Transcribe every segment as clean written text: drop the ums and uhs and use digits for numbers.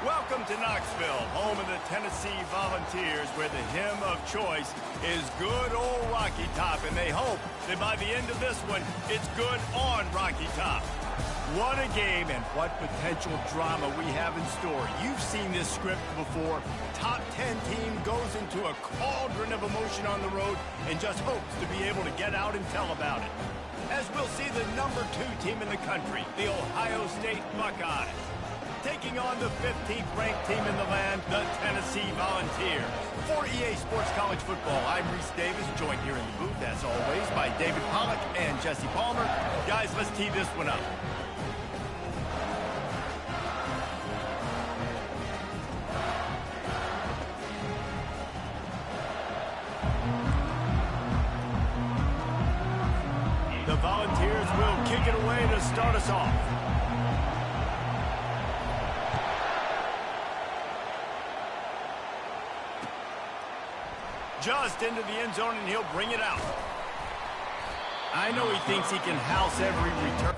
Welcome to Knoxville, home of the Tennessee Volunteers, where the hymn of choice is good old Rocky Top, and they hope that by the end of this one, it's good on Rocky Top. What a game and what potential drama we have in store. You've seen this script before. Top 10 team goes into a cauldron of emotion on the road and just hopes to be able to get out and tell about it. As we'll see the number 2 team in the country, the Ohio State Buckeyes, taking on the 15th ranked team in the land, the Tennessee Volunteers. For EA Sports College Football, I'm Reese Davis, joined here in the booth, as always, by David Pollack and Jesse Palmer. Guys, let's tee this one up. The Volunteers will kick it away to start us off. Just into the end zone, and he'll bring it out. I know he thinks he can house every return.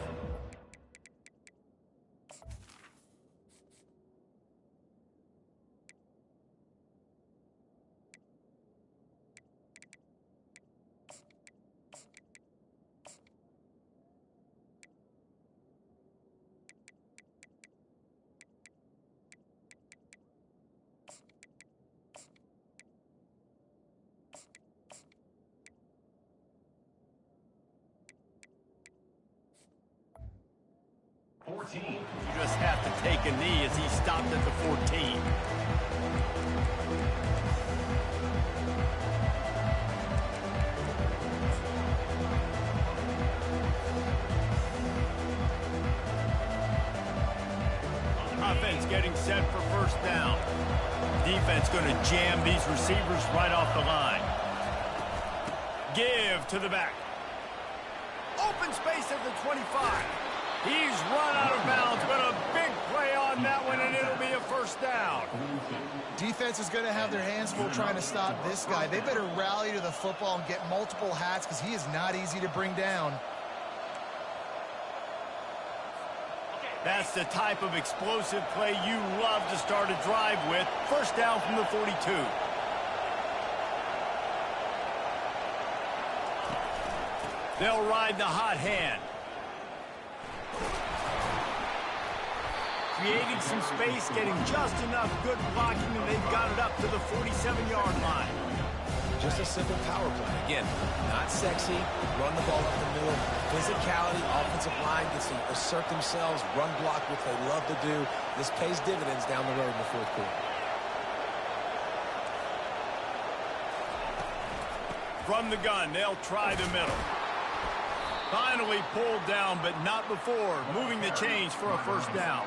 You just have to take a knee as he stopped at the 14. Offense getting set for first down. Defense going to jam these receivers right off the line. Give to the back. Open space at the 25. He's run out of bounds, but a big play on that one, and it'll be a first down. Defense is going to have their hands full trying to stop this guy. They better rally to the football and get multiple hats because he is not easy to bring down. That's the type of explosive play you love to start a drive with. First down from the 42. They'll ride the hot hand. Creating some space, getting just enough good blocking, and they've got it up to the 47-yard line. Just a simple power play. Again, not sexy, run the ball up the middle. Physicality, offensive line gets to assert themselves, run block, which they love to do. This pays dividends down the road in the fourth quarter. From the gun, they'll try the middle. Finally pulled down, but not before moving the chains for a first down.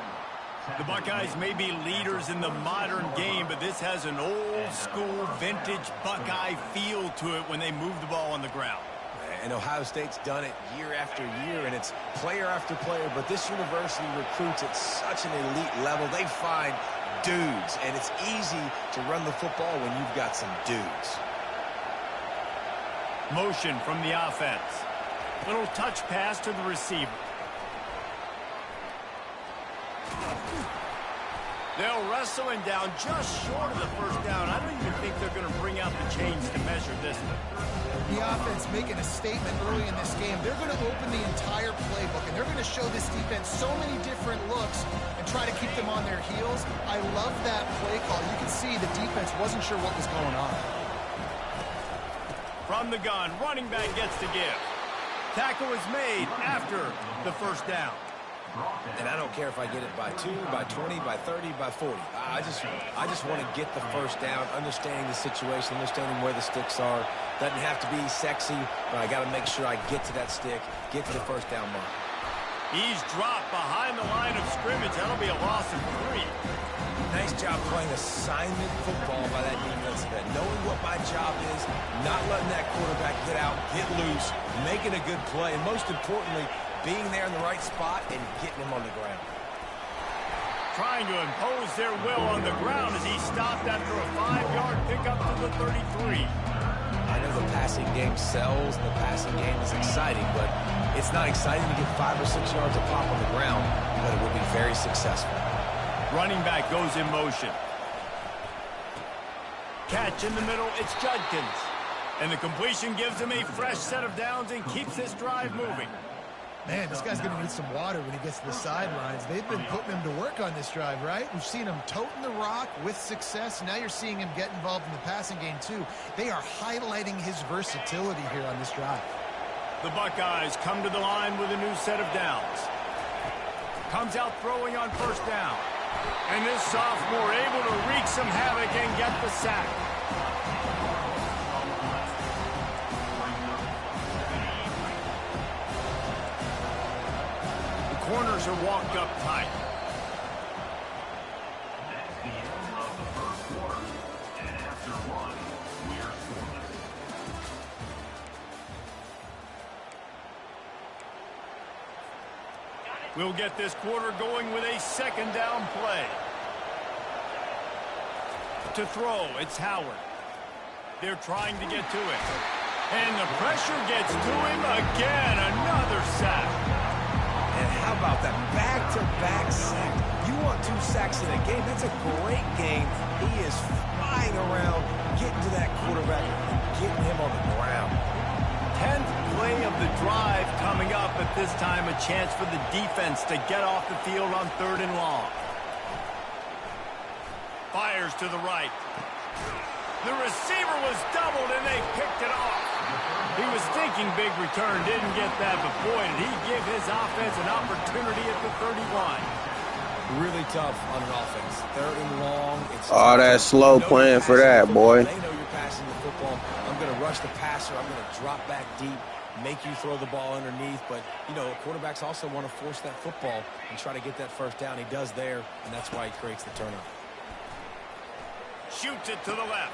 The Buckeyes may be leaders in the modern game, but this has an old-school, vintage Buckeye feel to it when they move the ball on the ground. And Ohio State's done it year after year, and it's player after player, but this university recruits at such an elite level. They find dudes, and it's easy to run the football when you've got some dudes. Motion from the offense. Little touch pass to the receiver. They'll wrestle him down just short of the first down. I don't even think they're going to bring out the chains to measure this one. The offense making a statement early in this game. They're going to open the entire playbook, and they're going to show this defense so many different looks and try to keep them on their heels. I love that play call. You can see the defense wasn't sure what was going on. From the gun, running back gets to give. Tackle is made after the first down. And I don't care if I get it by 2, by 20, by 30, by 40. I just want to get the first down, understanding the situation, understanding where the sticks are. Doesn't have to be sexy, but I got to make sure I get to that stick, get to the first down mark. He's dropped behind the line of scrimmage. That'll be a loss of 3. Nice job playing assignment football by that defensive end. Knowing what my job is, not letting that quarterback get out, get loose, making a good play, and most importantly, being there in the right spot and getting him on the ground. Trying to impose their will on the ground as he stopped after a 5-yard pickup to the 33. I know the passing game sells, the passing game is exciting, but it's not exciting to get 5 or 6 yards of pop on the ground, but it would be very successful. Running back goes in motion. Catch in the middle, it's Judkins. And the completion gives him a fresh set of downs and keeps this drive moving. Man, this guy's going to need some water when he gets to the sidelines. They've been putting him to work on this drive, right? We've seen him toting the rock with success. Now you're seeing him get involved in the passing game, too. They are highlighting his versatility here on this drive. The Buckeyes come to the line with a new set of downs. Comes out throwing on first down. And this sophomore able to wreak some havoc and get the sack. The corners are walked up tight. That's the end of the first quarter. And after one, we're scoreless. We'll get this quarter going with a second down play. To throw, it's Howard. They're trying to get to it. And the pressure gets to him again. Another sack. And how about that back-to-back sack? You want 2 sacks in a game, that's a great game. He is flying around, getting to that quarterback and getting him on the ground. 10th play of the drive coming up, but this time a chance for the defense to get off the field on 3rd and long. Fires to the right. The receiver was doubled, and they picked it off. He was thinking big return, didn't get that, but boy, did he give his offense an opportunity at the 31. Really tough on an offense. 3rd and long. Oh, that's slow playing for that, boy. They know you're passing the football. I'm going to rush the passer. I'm going to drop back deep, make you throw the ball underneath. But, you know, quarterbacks also want to force that football and try to get that first down. He does there, and that's why he creates the turnover. Shoots it to the left.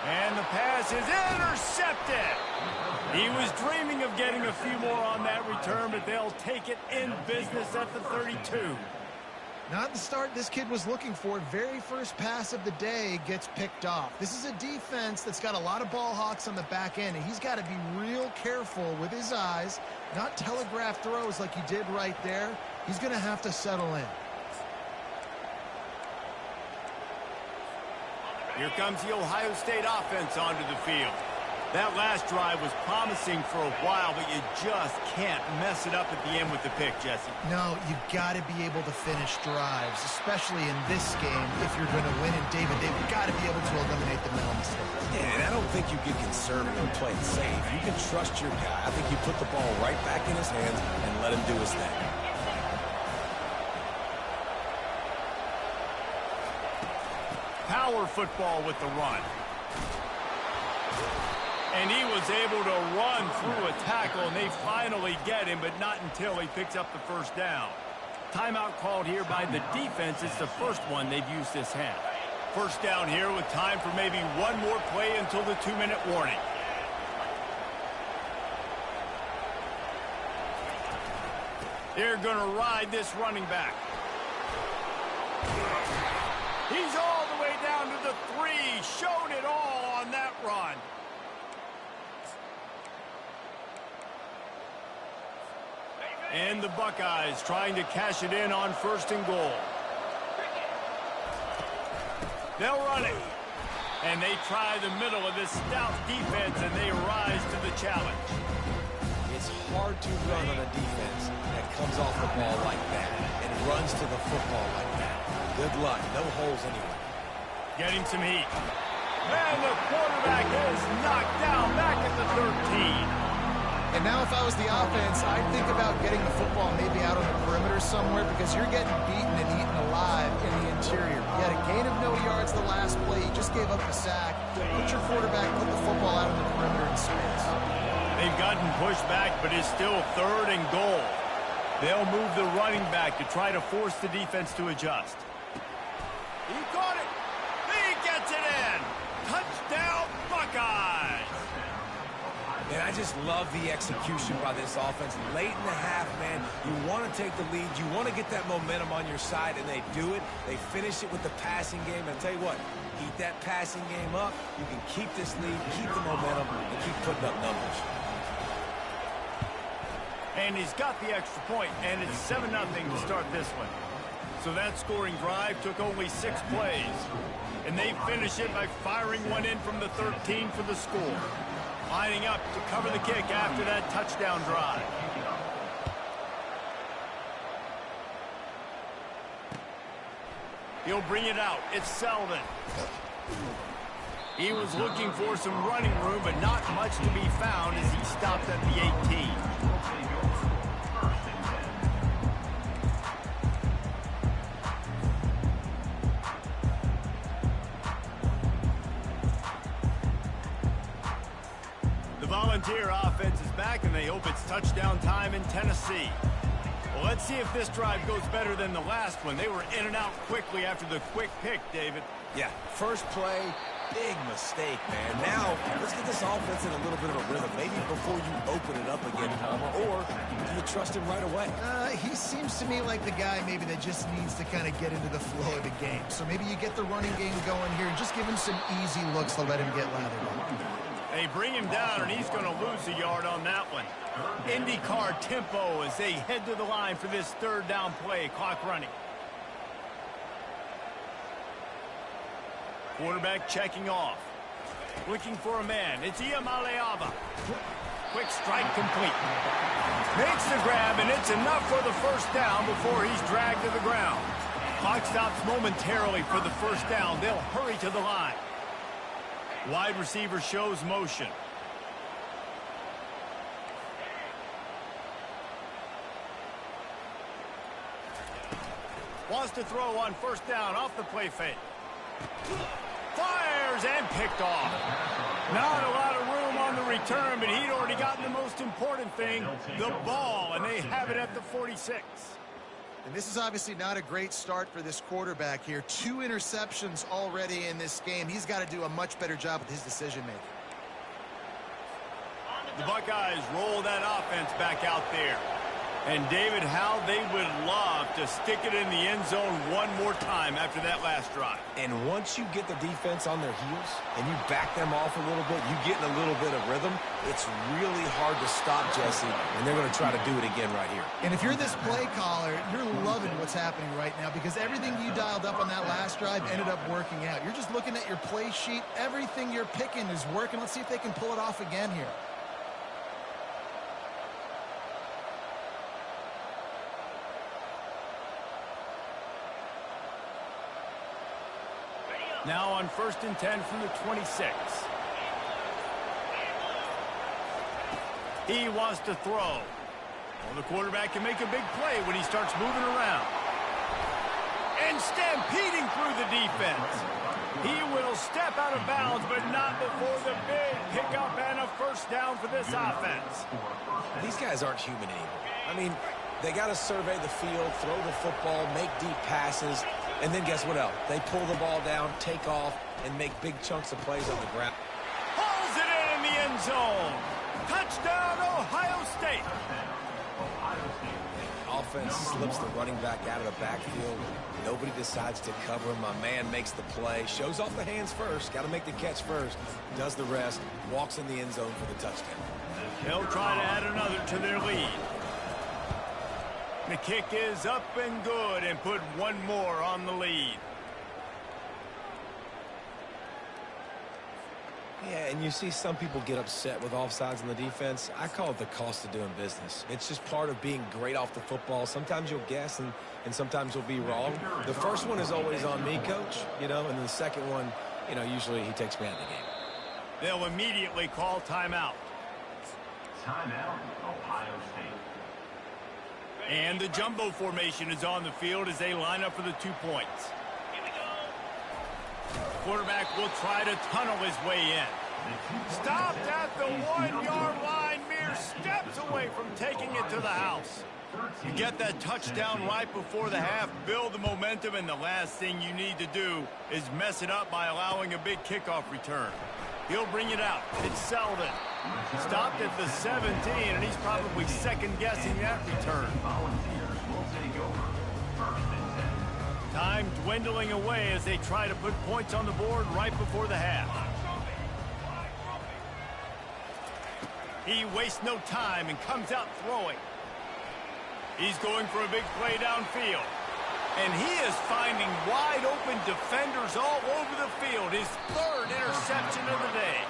And the pass is intercepted. He was dreaming of getting a few more on that return, but they'll take it in business at the 32. Not the start this kid was looking for. Very first pass of the day gets picked off. This is a defense that's got a lot of ball hawks on the back end, and he's got to be real careful with his eyes, not telegraph throws like he did right there. He's going to have to settle in. Here comes the Ohio State offense onto the field. That last drive was promising for a while, but you just can't mess it up at the end with the pick, Jesse. No, you've got to be able to finish drives, especially in this game if you're going to win. And David, they've got to be able to eliminate the mental mistakes. Yeah, and I don't think you get conservative and play it safe. You can trust your guy. I think you put the ball right back in his hands and let him do his thing. Power football with the run. And he was able to run through a tackle, and they finally get him, but not until he picks up the first down. Timeout called here by the defense. It's the first one they've used this half. First down here with time for maybe one more play until the 2-minute warning. They're going to ride this running back. He's all the way down to the 3. Showed it all on that run. And the Buckeyes trying to cash it in on 1st and goal. They'll run it. And they try the middle of this stout defense, and they rise to the challenge. It's hard to run on a defense that comes off the ball like that and runs to the football like that. Good luck. No holes anyway. Getting some heat. And the quarterback is knocked down back at the 13. And now if I was the offense, I'd think about getting the football maybe out on the perimeter somewhere, because you're getting beaten and eaten alive in the interior. You had a gain of no yards the last play. You just gave up a sack. Put your quarterback, put the football out on the perimeter in space. They've gotten pushed back, but it's still 3rd and goal. They'll move the running back to try to force the defense to adjust. He caught it. He gets it in. Touchdown, Buckeyes. And I just love the execution by this offense. Late in the half, man, you want to take the lead. You want to get that momentum on your side, and they do it. They finish it with the passing game. And I tell you what, keep that passing game up. You can keep this lead, keep the momentum, and keep putting up numbers. And he's got the extra point, and it's 7-0 to start this one. So that scoring drive took only 6 plays. And they finish it by firing one in from the 13 for the score. Lining up to cover the kick after that touchdown drive. He'll bring it out. It's Selden. He was looking for some running room, but not much to be found as he stopped at the 18. The Volunteer offense is back, and they hope it's touchdown time in Tennessee. Well, let's see if this drive goes better than the last one. They were in and out quickly after the quick pick, David. Yeah, first play, big mistake, man. Now, let's get this offense in a little bit of a rhythm. Maybe before you open it up again, Palmer, or do you trust him right away? He seems to me like the guy maybe that just needs to kind of get into the flow of the game. So maybe you get the running game going here and just give him some easy looks to let him get lathered up. They bring him down, and he's going to lose a yard on that one. IndyCar tempo as they head to the line for this third down play. Clock running. Quarterback checking off. Looking for a man. It's Iamaleava. Quick strike complete. Makes the grab, and it's enough for the first down before he's dragged to the ground. Clock stops momentarily for the first down. They'll hurry to the line. Wide receiver shows motion. Wants to throw on first down off the play fake. Fires and picked off. Not a lot of room on the return, but he'd already gotten the most important thing, the ball, and they have it at the 46. And this is obviously not a great start for this quarterback here. 2 interceptions already in this game. He's got to do a much better job with his decision-making. The Buckeyes roll that offense back out there. And, David, how they would love to stick it in the end zone one more time after that last drive. And once you get the defense on their heels and you back them off a little bit, you get in a little bit of rhythm, it's really hard to stop, Jesse, and they're going to try to do it again right here. And if you're this play caller, you're loving what's happening right now because everything you dialed up on that last drive ended up working out. You're just looking at your play sheet. Everything you're picking is working. Let's see if they can pull it off again here. Now on 1st and 10 from the 26. He wants to throw. Well, the quarterback can make a big play when he starts moving around. And stampeding through the defense. He will step out of bounds, but not before the big pickup and a first down for this offense. These guys aren't human anymore. I mean, they got to survey the field, throw the football, make deep passes, and then guess what else? They pull the ball down, take off, and make big chunks of plays on the ground. Pulls it in the end zone. Touchdown, Ohio State. Offense slips the running back out of the backfield. Nobody decides to cover him. My man makes the play. Shows off the hands first. Got to make the catch first. Does the rest. Walks in the end zone for the touchdown. They'll try to add another to their lead. The kick is up and good and put one more on the lead. Yeah, and you see some people get upset with offsides on the defense. I call it the cost of doing business. It's just part of being great off the football. Sometimes you'll guess and sometimes you'll be wrong. The first one is always on me, Coach, and then the second one, usually he takes me out of the game. They'll immediately call timeout. Timeout, Ohio State. And the jumbo formation is on the field as they line up for the 2 points. Quarterback will try to tunnel his way in. Stopped at the 1-yard line, mere steps away from taking it to the house. You get that touchdown right before the half, build the momentum, and the last thing you need to do is mess it up by allowing a big kickoff return. He'll bring it out. It's Selden. Stopped at the 17, and he's probably second-guessing that return. Time dwindling away as they try to put points on the board right before the half. He wastes no time and comes out throwing. He's going for a big play downfield. And he is finding wide-open defenders all over the field. His third interception of the day.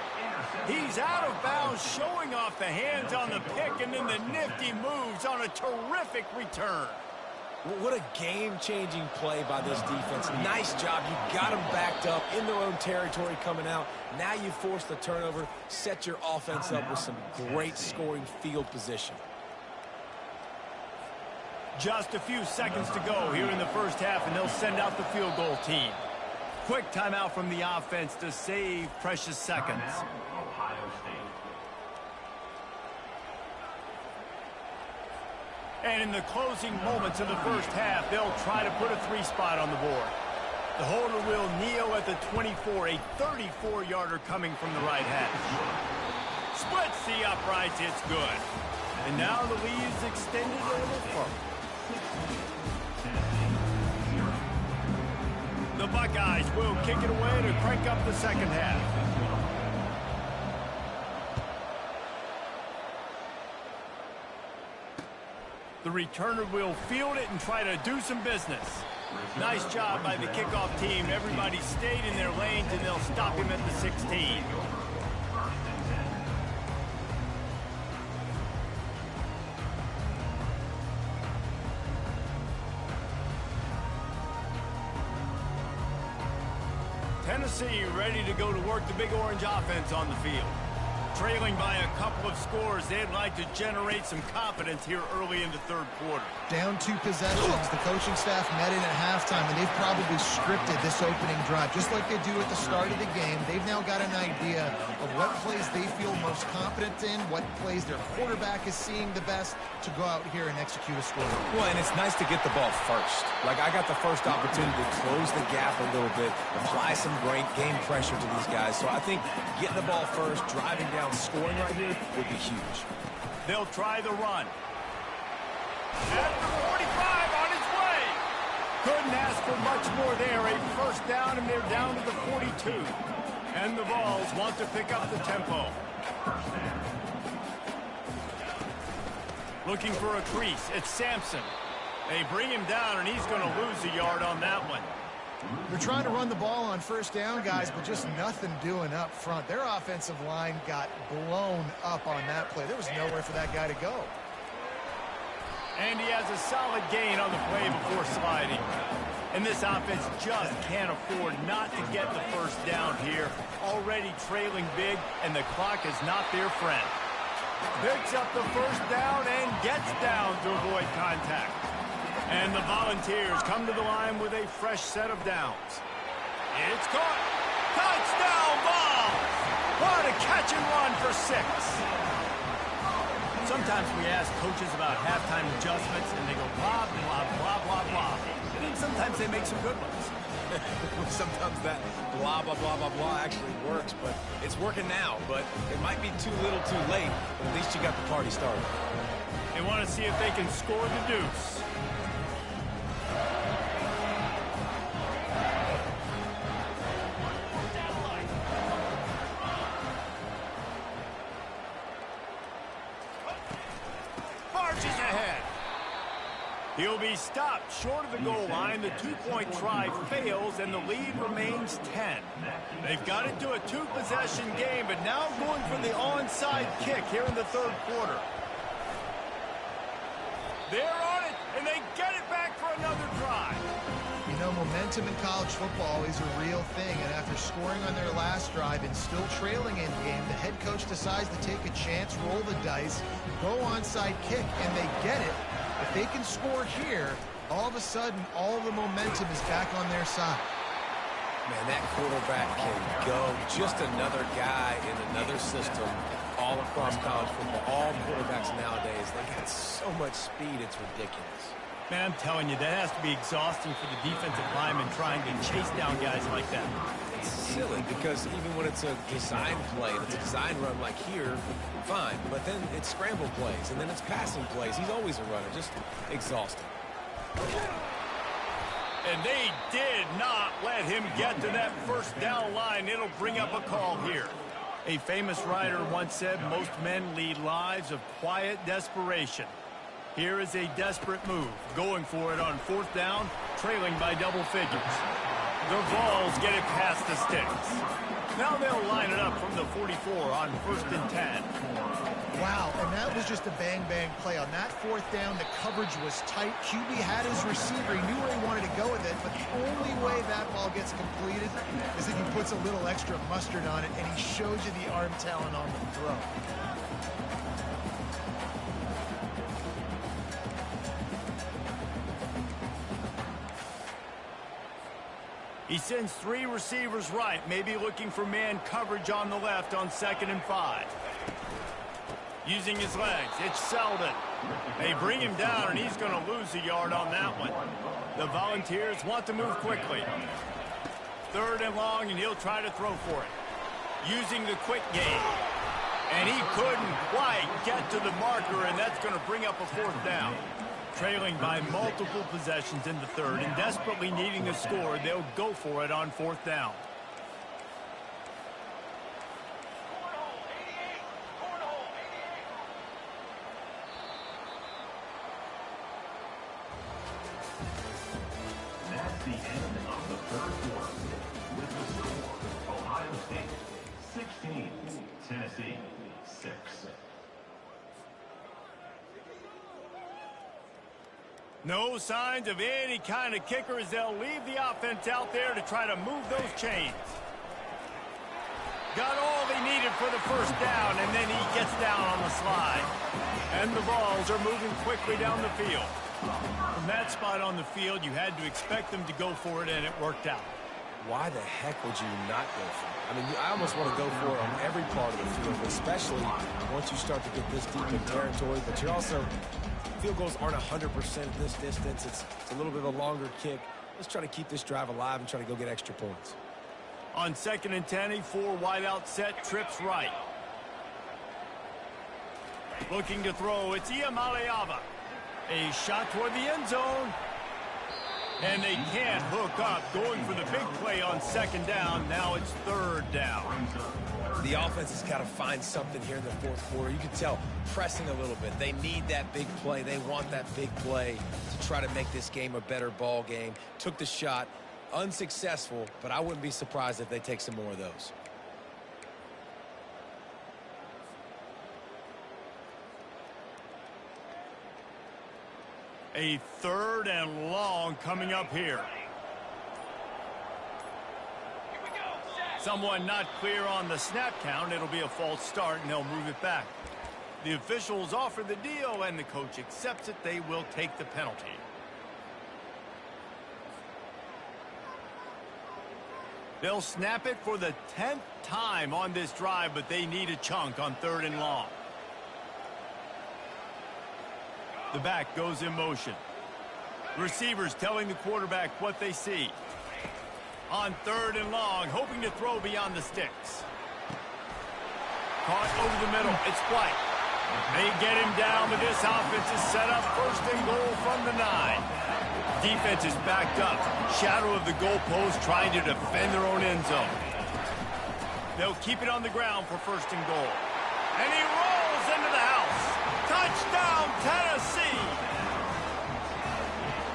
He's out of bounds, showing off the hands on the pick, and then the nifty moves on a terrific return. What a game-changing play by this defense. Nice job. You got them backed up in their own territory coming out. Now you force the turnover, set your offense up with some great scoring field position. Just a few seconds to go here in the first half, and they'll send out the field goal team. Quick timeout from the offense to save precious seconds. And in the closing moments of the first half, they'll try to put a 3-spot on the board. The holder will kneel at the 24, a 34-yarder coming from the right hash. Splits the uprights, it's good. And now the lead is extended a little further. The Buckeyes will kick it away to crank up the second half. The returner will field it and try to do some business. Nice job by the kickoff team. Everybody stayed in their lanes, and they'll stop him at the 16. Tennessee ready to go to work the Big Orange offense on the field. Trailing by a couple of scores, they'd like to generate some confidence here early in the third quarter. Down 2 possessions. The coaching staff met in at halftime, and they've probably scripted this opening drive. Just like they do at the start of the game, they've now got an idea of what plays they feel most confident in, what plays their quarterback is seeing the best to go out here and execute a score. Well, and it's nice to get the ball first. Like, I got the first opportunity to close the gap a little bit, apply some great game pressure to these guys. So I think getting the ball first, driving down, scoring right here would be huge. They'll try the run. At the 45 on his way. Couldn't ask for much more there. A first down, and they're down to the 42. And the Vols want to pick up the tempo. Looking for a crease. It's Sampson. They bring him down, and he's going to lose a yard on that one. They're trying to run the ball on first down, guys, but just nothing doing up front. Their offensive line got blown up on that play. There was nowhere for that guy to go. And he has a solid gain on the play before sliding. And this offense just can't afford not to get the first down here. Already trailing big, and the clock is not their friend. Picks up the first down and gets down to avoid contact. And the Volunteers come to the line with a fresh set of downs. It's caught. Touchdown Vols! What a catch and run for 6. Sometimes we ask coaches about halftime adjustments, and they go blah, blah, blah, blah, blah. And then sometimes they make some good ones. Sometimes that blah, blah, blah, blah, blah actually works, but it's working now. But it might be too little too late, but at least you got the party started. They want to see if they can score the deuce. He'll be stopped short of the goal line. The 2-point try fails, and the lead remains 10. They've got it to a 2-possession game, but now going for the onside kick here in the third quarter. They're on it, and they get it back for another drive. You know, momentum in college football is a real thing, and after scoring on their last drive and still trailing in game, the head coach decides to take a chance, roll the dice, go onside kick, and they get it. If they can score here, all of a sudden, all the momentum is back on their side. Man, that quarterback can go. Just another guy in another system all across college football. All quarterbacks nowadays, they got so much speed, it's ridiculous. Man, I'm telling you, that has to be exhausting for the defensive lineman trying to chase down guys like that. It's silly because even when it's a design play, it's a design run like here, fine. But then it's scramble plays, and then it's passing plays. He's always a runner, just exhausting. And they did not let him get to that first down line. It'll bring up a call here. A famous writer once said, most men lead lives of quiet desperation. Here is a desperate move, going for it on 4th down, trailing by double figures. The Vols get it past the sticks. Now they'll line it up from the 44 on 1st and 10. Wow, and that was just a bang-bang play. On that 4th down, the coverage was tight. QB had his receiver. He knew where he wanted to go with it, but the only way that ball gets completed is if he puts a little extra mustard on it, and he shows you the arm talent on the throw. He sends 3 receivers right, maybe looking for man coverage on the left on 2nd and 5. Using his legs, it's Selden. They bring him down, and he's going to lose a yard on that one. The Volunteers want to move quickly. 3rd and long, and he'll try to throw for it. Using the quick game. And he couldn't quite get to the marker, and that's going to bring up a 4th down. Trailing by multiple possessions in the 3rd and desperately needing a score, they'll go for it on 4th down. That's the end of the 3rd quarter. With the score, Ohio State 16, Tennessee 6. No signs of any kind of kicker as they'll leave the offense out there to try to move those chains. Got all they needed for the 1st down, and then he gets down on the slide. And the Vols are moving quickly down the field. From that spot on the field, you had to expect them to go for it, and it worked out. Why the heck would you not go for it? I mean, I almost want to go for it on every part of the field, especially once you start to get this deep in territory. But you're also, field goals aren't 100% at this distance. It's a little bit of a longer kick. Let's try to keep this drive alive and try to go get extra points. On 2nd and 10, a 4 wide out set, trips right. Looking to throw, it's Iamaleava. A shot toward the end zone. And they can't hook up, going for the big play on 2nd down. Now it's 3rd down. The offense has got to find something here in the 4th quarter. You can tell pressing a little bit. They need that big play. They want that big play to try to make this game a better ball game. Took the shot, unsuccessful, but I wouldn't be surprised if they take some more of those. A 3rd and long coming up here. Someone not clear on the snap count. It'll be a false start, and they'll move it back. The officials offer the deal, and the coach accepts it. They will take the penalty. They'll snap it for the 10th time on this drive, but they need a chunk on 3rd and long. The back goes in motion. Receivers telling the quarterback what they see. On 3rd and long, hoping to throw beyond the sticks. Caught over the middle. It's White. They get him down, but this offense is set up 1st and goal from the 9. Defense is backed up. Shadow of the goalpost trying to defend their own end zone. They'll keep it on the ground for 1st and goal. And he rolls into the house. Touchdown, Tennessee!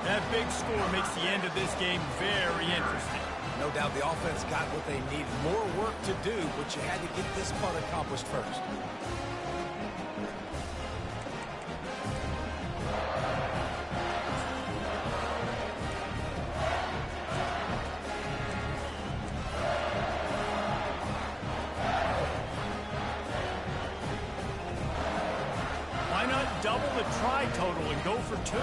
That big score makes the end of this game very interesting. No doubt the offense got what they needed. More work to do, but you had to get this part accomplished first. Why not double the try total and go for 2?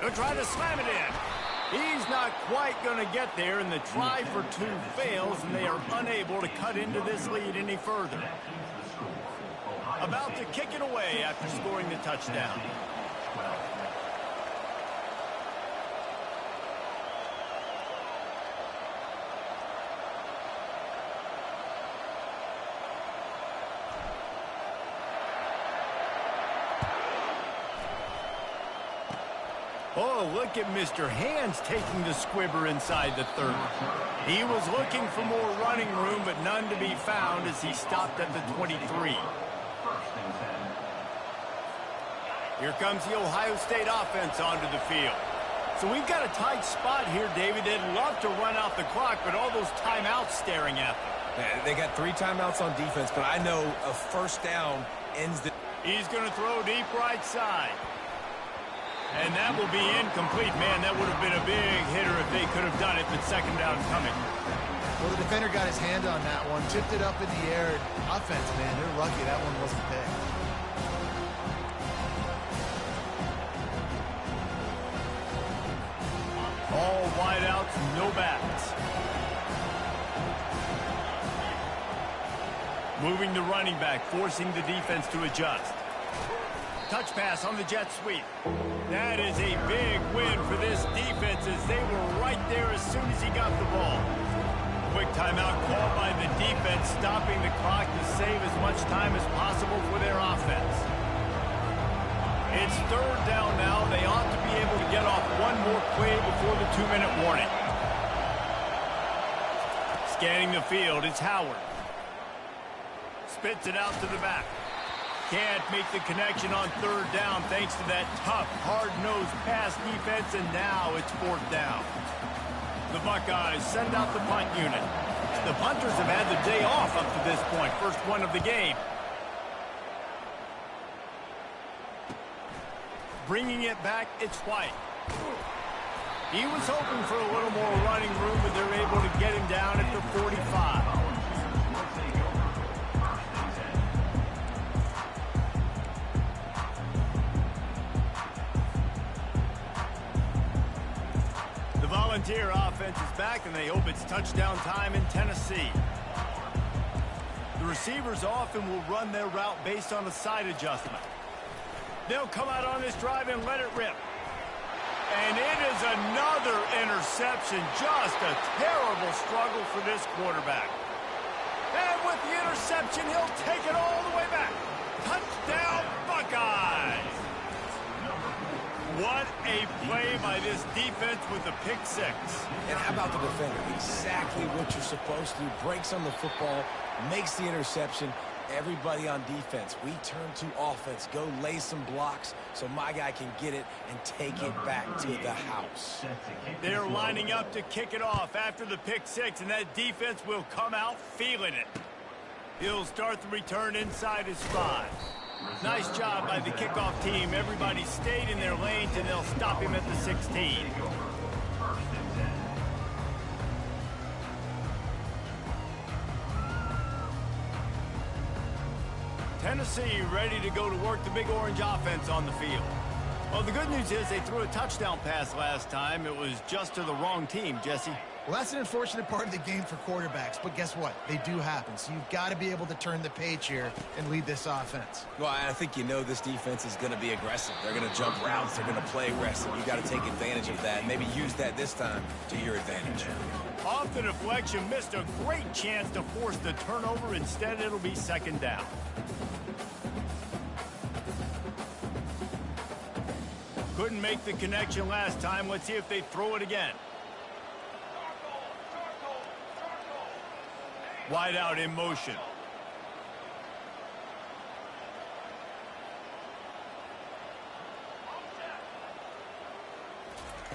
They'll try to slam it in. He's not quite going to get there, and the try for 2 fails, and they are unable to cut into this lead any further. About to kick it away after scoring the touchdown. Oh, look at Mr. Hands taking the squibber inside the 30. He was looking for more running room, but none to be found as he stopped at the 23. Here comes the Ohio State offense onto the field. So we've got a tight spot here, David. They'd love to run out the clock, but all those timeouts staring at them. Yeah, they got 3 timeouts on defense, but I know a first down ends the... He's going to throw deep right side. And that will be incomplete. Man, that would have been a big hitter if they could have done it, but second down coming. Well, the defender got his hand on that one, tipped it up in the air. Offense, man, they're lucky that one wasn't picked. All wideouts, no backs. Moving the running back, forcing the defense to adjust. Touch pass on the jet sweep. That is a big win for this defense as they were right there as soon as he got the ball. Quick timeout called by the defense, stopping the clock to save as much time as possible for their offense. It's third down now. They ought to be able to get off one more play before the 2-minute warning. Scanning the field, it's Howard. Spits it out to the back. Can't make the connection on third down thanks to that tough, hard-nosed pass defense, and now it's fourth down. The Buckeyes send out the punt unit. The punters have had the day off up to this point, first one of the game. Bringing it back, it's White. He was hoping for a little more running room, but they're able to get him down at the 45. Volunteer offense is back, and they hope it's touchdown time in Tennessee. The receivers often will run their route based on a side adjustment. They'll come out on this drive and let it rip. And it is another interception. Just a terrible struggle for this quarterback. And with the interception, he'll take it all the way back. Touchdown, Buckeyes! What a play by this defense with the pick six. And how about the defender? Exactly what you're supposed to do. Breaks on the football, makes the interception. Everybody on defense, we turn to offense. Go lay some blocks so my guy can get it and take it back to the house. They're lining up to kick it off after the pick six, and that defense will come out feeling it. He'll start the return inside his 5. Nice job by the kickoff team. Everybody stayed in their lanes, and they'll stop him at the 16. Tennessee ready to go to work the Big Orange offense on the field. Well, the good news is they threw a touchdown pass last time. It was just to the wrong team, Jesse. Well, that's an unfortunate part of the game for quarterbacks, but guess what? They do happen, so you've got to be able to turn the page here and lead this offense. Well, I think you know this defense is going to be aggressive. They're going to jump routes. They're going to play aggressive. You've got to take advantage of that and maybe use that this time to your advantage. Off the deflection, missed a great chance to force the turnover. Instead, it'll be second down. Couldn't make the connection last time. Let's see if they throw it again. Wide out in motion.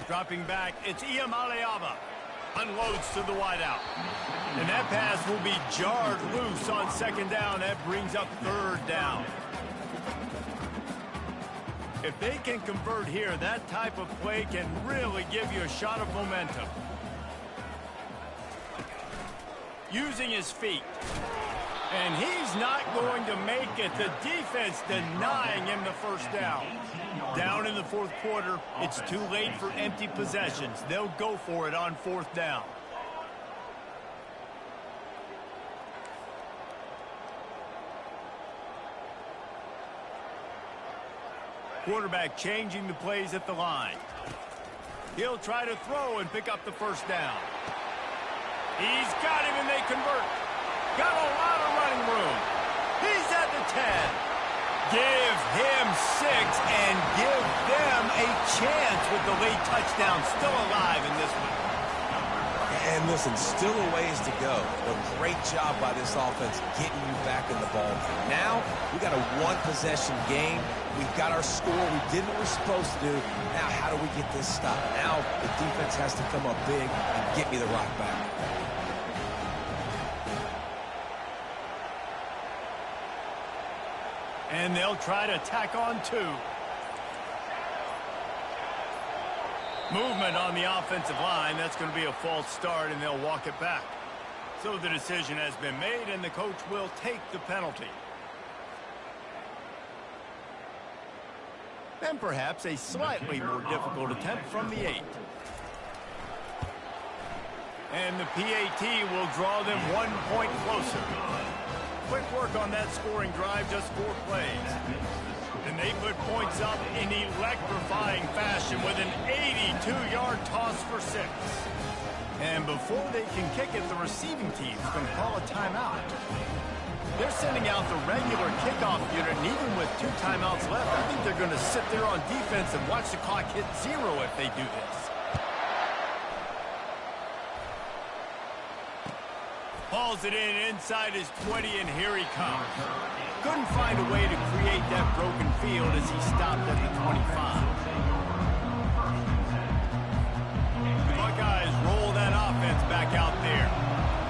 Dropping back, it's Iamaleava. Unloads to the wide out. And that pass will be jarred loose on second down. That brings up third down. If they can convert here, that type of play can really give you a shot of momentum. Using his feet. And he's not going to make it. The defense denying him the first down. Down in the fourth quarter, it's too late for empty possessions. They'll go for it on fourth down. Quarterback changing the plays at the line. He'll try to throw and pick up the first down. He's got him, and they convert. Got a lot of running room. He's at the 10. Give him 6 and give them a a chance with the late touchdown. Still alive in this one. And listen, still a ways to go. A great job by this offense getting you back in the ball game. Now, we got a one-possession game. We've got our score. We did what we're supposed to do. Now, how do we get this stopped? Now, the defense has to come up big and get me the rock back. And they'll try to tack on 2. Movement on the offensive line. That's going to be a false start, and they'll walk it back. So the decision has been made, and the coach will take the penalty. And perhaps a slightly more difficult attempt from the 8. And the PAT will draw them 1 point closer. Quick work on that scoring drive, just 4 plays. And they put points up in electrifying fashion with an 82-yard toss for 6. And before they can kick it, the receiving team's going to call a timeout. They're sending out the regular kickoff unit, and even with 2 timeouts left, I think they're going to sit there on defense and watch the clock hit 0 if they do this. Hauls it in inside his 20, and here he comes. Couldn't find a way to create that broken field as he stopped at the 25. The Buckeyes roll that offense back out there.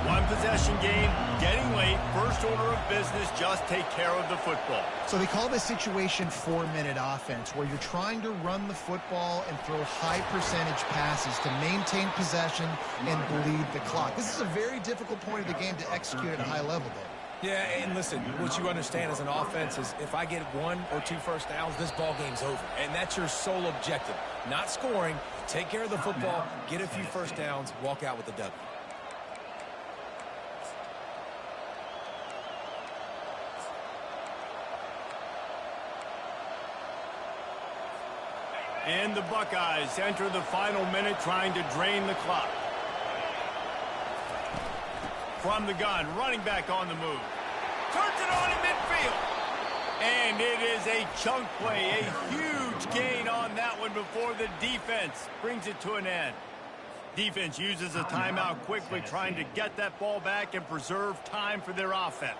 1 possession game, getting late, first order of business, just take care of the football. So they call this situation 4-minute offense, where you're trying to run the football and throw high percentage passes to maintain possession and bleed the clock. This is a very difficult point of the game to execute at a high level, though. Yeah, and listen, what you understand as an offense is if I get 1 or 2 first downs, this ball game's over. And that's your sole objective. Not scoring, take care of the football, get a few first downs, walk out with the W. And the Buckeyes enter the final minute trying to drain the clock. From the gun, running back on the move. Turns it on in midfield. And it is a chunk play, a huge gain on that one before the defense brings it to an end. Defense uses a timeout quickly, trying to get that ball back and preserve time for their offense.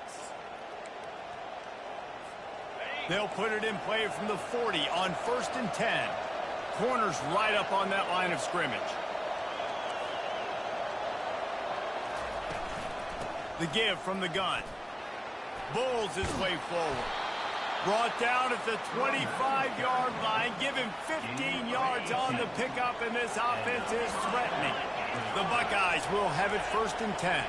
They'll put it in play from the 40 on 1st and 10. Corners right up on that line of scrimmage. The give from the gun. Bulls his way forward. Brought down at the 25-yard line. Give him 15 yards on the pickup, and this offense is threatening. The Buckeyes will have it 1st and 10.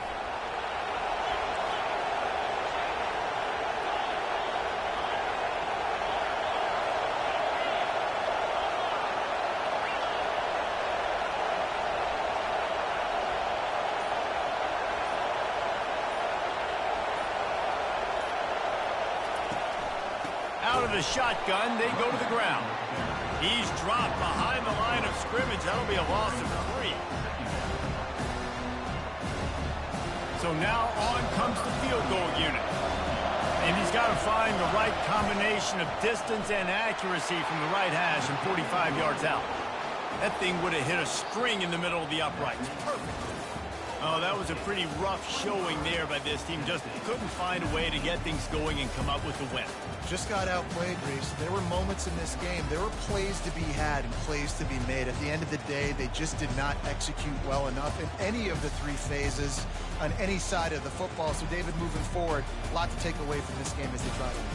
Out of the shotgun, they go to the ground. He's dropped behind the line of scrimmage. That'll be a loss of 3. So now on comes the field goal unit. And he's got to find the right combination of distance and accuracy from the right hash and 45 yards out. That thing would have hit a string in the middle of the uprights. Perfect. Oh, that was a pretty rough showing there by this team. Just couldn't find a way to get things going and come up with the win. Just got outplayed, Reese. There were moments in this game. There were plays to be had and plays to be made. At the end of the day, they just did not execute well enough in any of the 3 phases on any side of the football. So, David, moving forward, a lot to take away from this game as they try to win.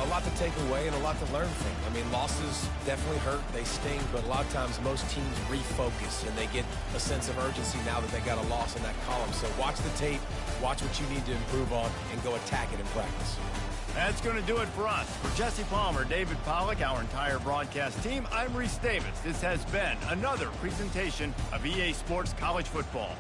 A lot to take away and a lot to learn from. I mean, losses definitely hurt. They sting, but a lot of times most teams refocus and they get a sense of urgency now that they got a loss in that column. So watch the tape, watch what you need to improve on, and go attack it in practice. That's going to do it for us. For Jesse Palmer, David Pollack, our entire broadcast team, I'm Reese Davis. This has been another presentation of EA Sports College Football.